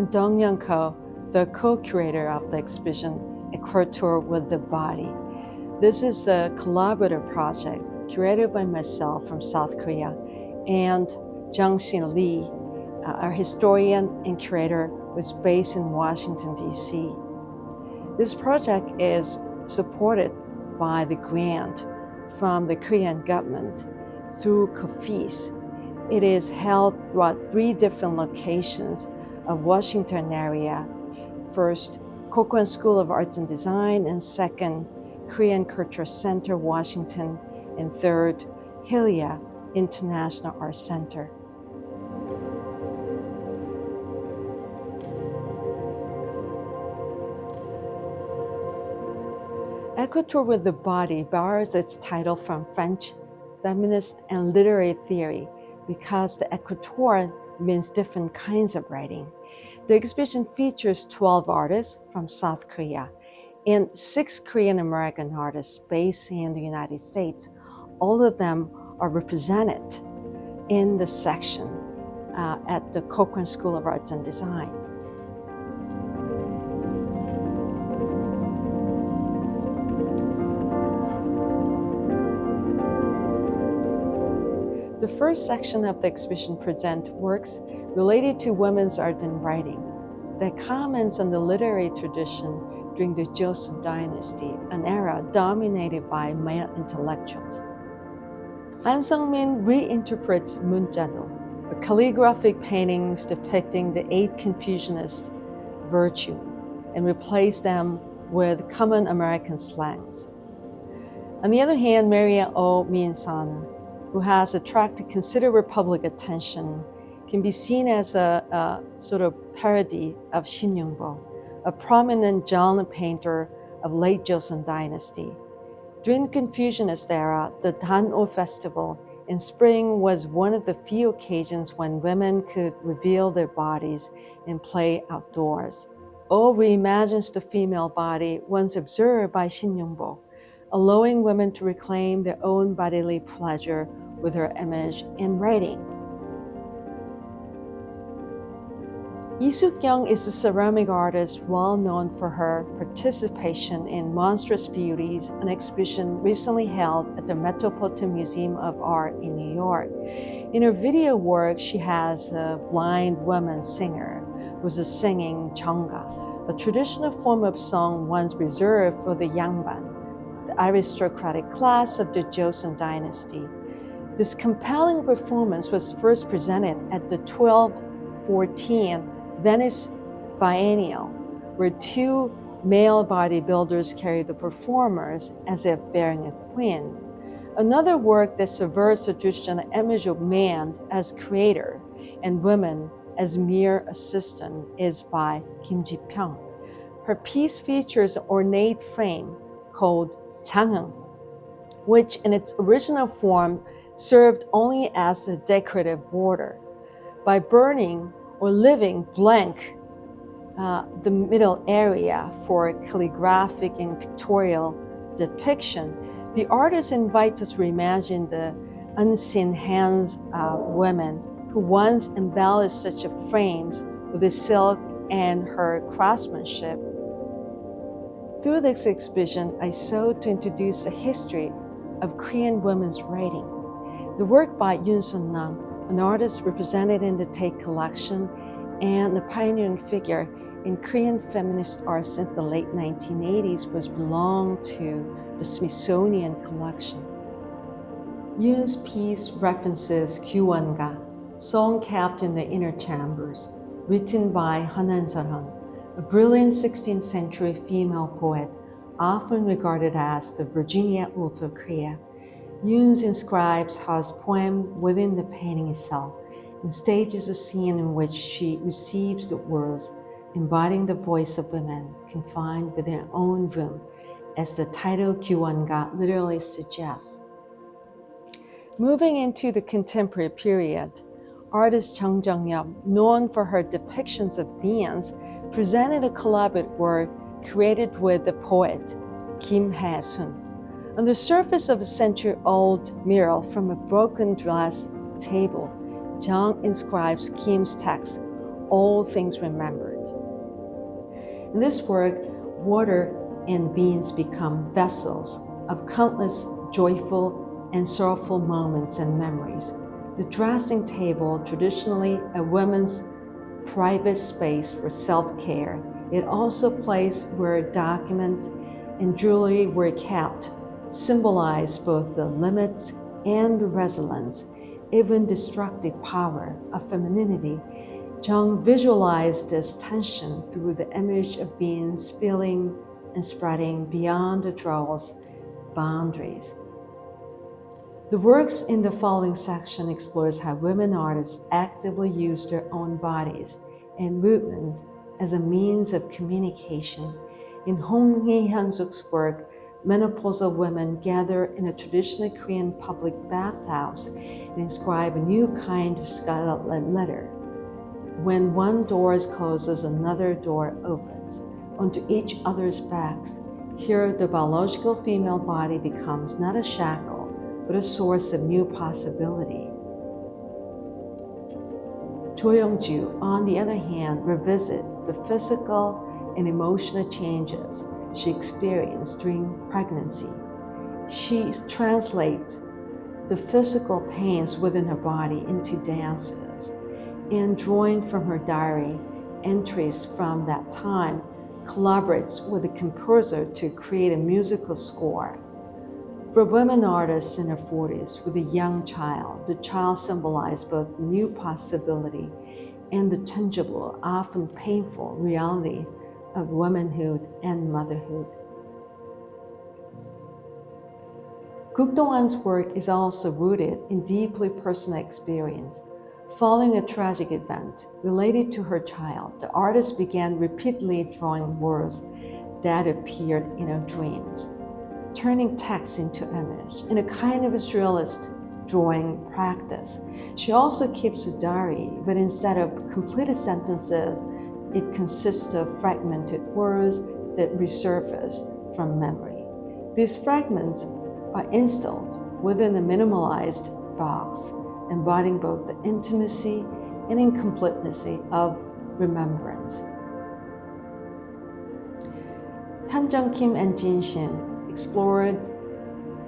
I'm Dong-Young Ko, the co-curator of the exhibition Ecriture with the Body. This is a collaborative project curated by myself from South Korea and Jung-Shin Lee, our historian and curator, was based in Washington, D.C. This project is supported by the grant from the Korean government through COFIS. It is held throughout 3 different locations of Washington area. First, Corcoran School of Arts and Design, and second, Korean Cultural Center, Washington, and third, Hillia International Arts Center. Ecriture with the Body borrows its title from French feminist and literary theory because the écriture means different kinds of writing. The exhibition features 12 artists from South Korea and 6 Korean American artists based in the United States. All of them are represented in the section at the Corcoran School of Arts and Design. The first section of the exhibition presents works related to women's art and writing that comments on the literary tradition during the Joseon Dynasty, an era dominated by male intellectuals. Han Sung-min reinterprets 문자도, a calligraphic paintings depicting the 8 Confucianist virtues, and replaced them with common American slangs. On the other hand, Maria O. Min-san, who has attracted considerable public attention, can be seen as a sort of parody of Shin Yong-bo, a prominent genre painter of late Joseon Dynasty. During the Confucianist era, the Dan-o festival in spring was one of the few occasions when women could reveal their bodies and play outdoors. O reimagines the female body once observed by Shin Yong-bo, allowing women to reclaim their own bodily pleasure with her image and writing. Lee Suk-young is a ceramic artist well known for her participation in Monstrous Beauties, an exhibition recently held at the Metropolitan Museum of Art in New York. In her video work, she has a blind woman singer who's singing jeonga, a traditional form of song once reserved for the yangban, the aristocratic class of the Joseon Dynasty. This compelling performance was first presented at the 1214 Venice Biennial, where 2 male bodybuilders carried the performers as if bearing a queen. Another work that subverts the traditional image of man as creator and women as mere assistant is by Kim Ji-pyong. Her piece features an ornate frame called 장흥, which in its original form served only as a decorative border. By burning or leaving blank the middle area for calligraphic and pictorial depiction, the artist invites us to reimagine the unseen hands of women who once embellished such frames with the silk and her craftsmanship. Through this exhibition, I sought to introduce the history of Korean women's writing. The work by Yoon Sun-nam, an artist represented in the Tate collection and a pioneering figure in Korean feminist art since the late 1980s, was belonged to the Smithsonian collection. Yoon's piece references 규원가, song kept in the inner chambers, written by Hanan Seon, a brilliant 16th century female poet, often regarded as the Virginia Woolf of Korea. Yoon inscribes Ha's poem within the painting itself and stages a scene in which she receives the words, embodying the voice of women confined within their own room, as the title 규원가 literally suggests. Moving into the contemporary period, artist Jung Jung-yeop, known for her depictions of beings, presented a collaborative work created with the poet Kim Hae-sun. On the surface of a century-old mural from a broken glass table, Jung inscribes Kim's text, "All things remembered." In this work, water and beans become vessels of countless joyful and sorrowful moments and memories. The dressing table, traditionally a woman's private space for self-care, it also a place where documents and jewelry were kept, symbolized both the limits and the resilience, even destructive power of femininity. Jung visualized this tension through the image of being spilling and spreading beyond the draw's boundaries. The works in the following section explores how women artists actively use their own bodies and movements as a means of communication. In 홍이현숙's work, menopausal women gather in a traditional Korean public bathhouse and inscribe a new kind of scarlet letter. When one door closes, another door opens onto each other's backs. Here, the biological female body becomes not a shackle, but a source of new possibility. Jo Young-ju, on the other hand, revisit the physical and emotional changes she experienced during pregnancy. She translates the physical pains within her body into dances, and drawing from her diary entries from that time, collaborates with the composer to create a musical score. For women artists in her 40s with a young child, the child symbolized both new possibility and the tangible, often painful reality of womanhood and motherhood. Godom연's work is also rooted in deeply personal experience. Following a tragic event related to her child, the artist began repeatedly drawing words that appeared in her dreams, turning text into image in a kind of surrealist drawing practice. She also keeps a diary, but instead of completed sentences, it consists of fragmented words that resurface from memory. These fragments are installed within a minimalized box, embodying both the intimacy and incompleteness of remembrance. Hyunjung Kim and Jin Shin explored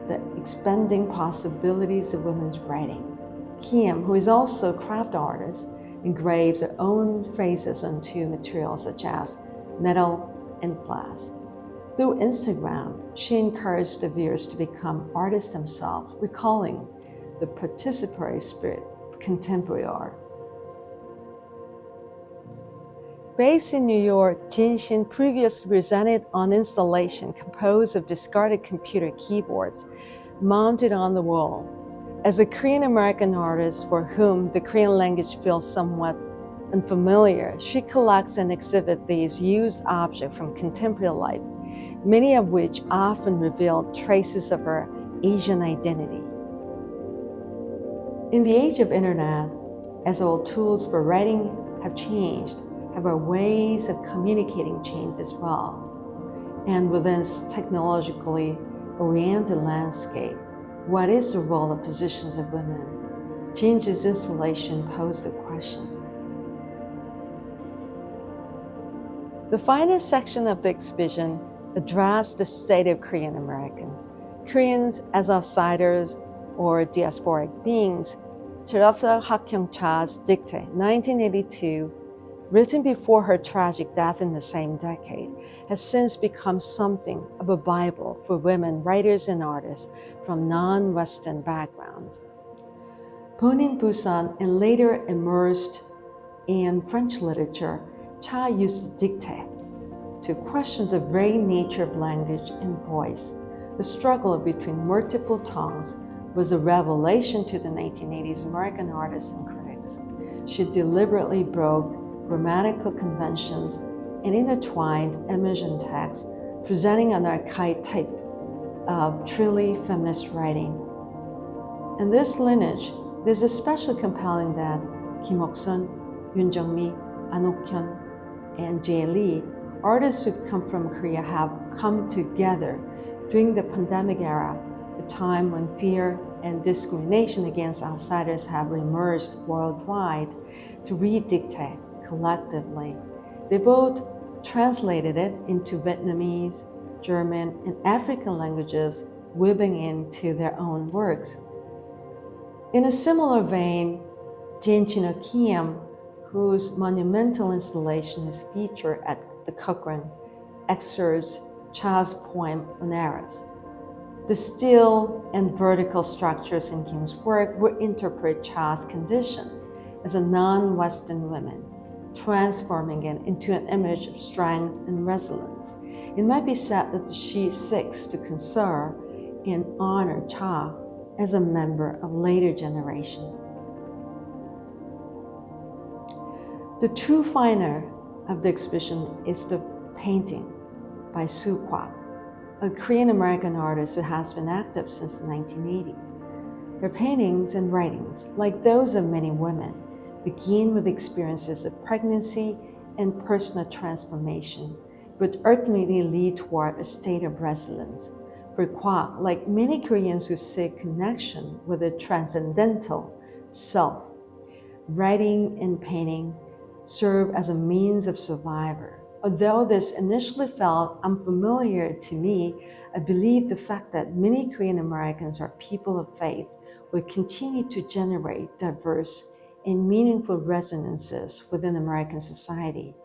the expanding possibilities of women's writing. Kim, who is also a craft artist, engraves her own phrases onto materials such as metal and glass. Through Instagram, she encouraged the viewers to become artists themselves, recalling the participatory spirit of contemporary art. Based in New York, Jin Shin previously presented an installation composed of discarded computer keyboards mounted on the wall. As a Korean-American artist for whom the Korean language feels somewhat unfamiliar, she collects and exhibits these used objects from contemporary life, many of which often reveal traces of her Asian identity. In the age of internet, as our tools for writing have changed, have our ways of communicating changed as well. And within this technologically oriented landscape, what is the role and positions of women? Jin's installation posed the question. The final section of the exhibition addressed the state of Korean Americans, Koreans as outsiders or diasporic beings. Teresa Hakkyung-cha's dictate, 1982, written before her tragic death in the same decade, has since become something of a Bible for women writers and artists from non-Western backgrounds. Born in Busan and later immersed in French literature, Cha used the dictate to question the very nature of language and voice. The struggle between multiple tongues was a revelation to the 1980s American artists and critics. She deliberately broke grammatical conventions and intertwined image and text, presenting an archetype of truly feminist writing. In this lineage, it is especially compelling that Kim Ok-sun, Yoon Jung-mi, An Ok-hyun, and Jae Lee, artists who come from Korea, have come together during the pandemic era, a time when fear and discrimination against outsiders have emerged worldwide, to read dictate collectively. They both translated it into Vietnamese, German, and African languages, weaving into their own works. In a similar vein, Jane Chinokiam, whose monumental installation is featured at the Corcoran, excerpts Cha's poem Oneras. The steel and vertical structures in Kim's work would interpret Cha's condition as a non-Western woman, transforming it into an image of strength and resilience. It might be said that she seeks to conserve and honor Cha as a member of later generation. The true finale of the exhibition is the painting by Sue Kwak, a Korean-American artist who has been active since the 1980s. Her paintings and writings, like those of many women, begin with experiences of pregnancy and personal transformation, but ultimately lead toward a state of resilience. For Kwak, like many Koreans who seek connection with the transcendental self, writing and painting serve as a means of survival. Although this initially felt unfamiliar to me, I believe the fact that many Korean Americans are people of faith will continue to generate diverse and meaningful resonances within American society.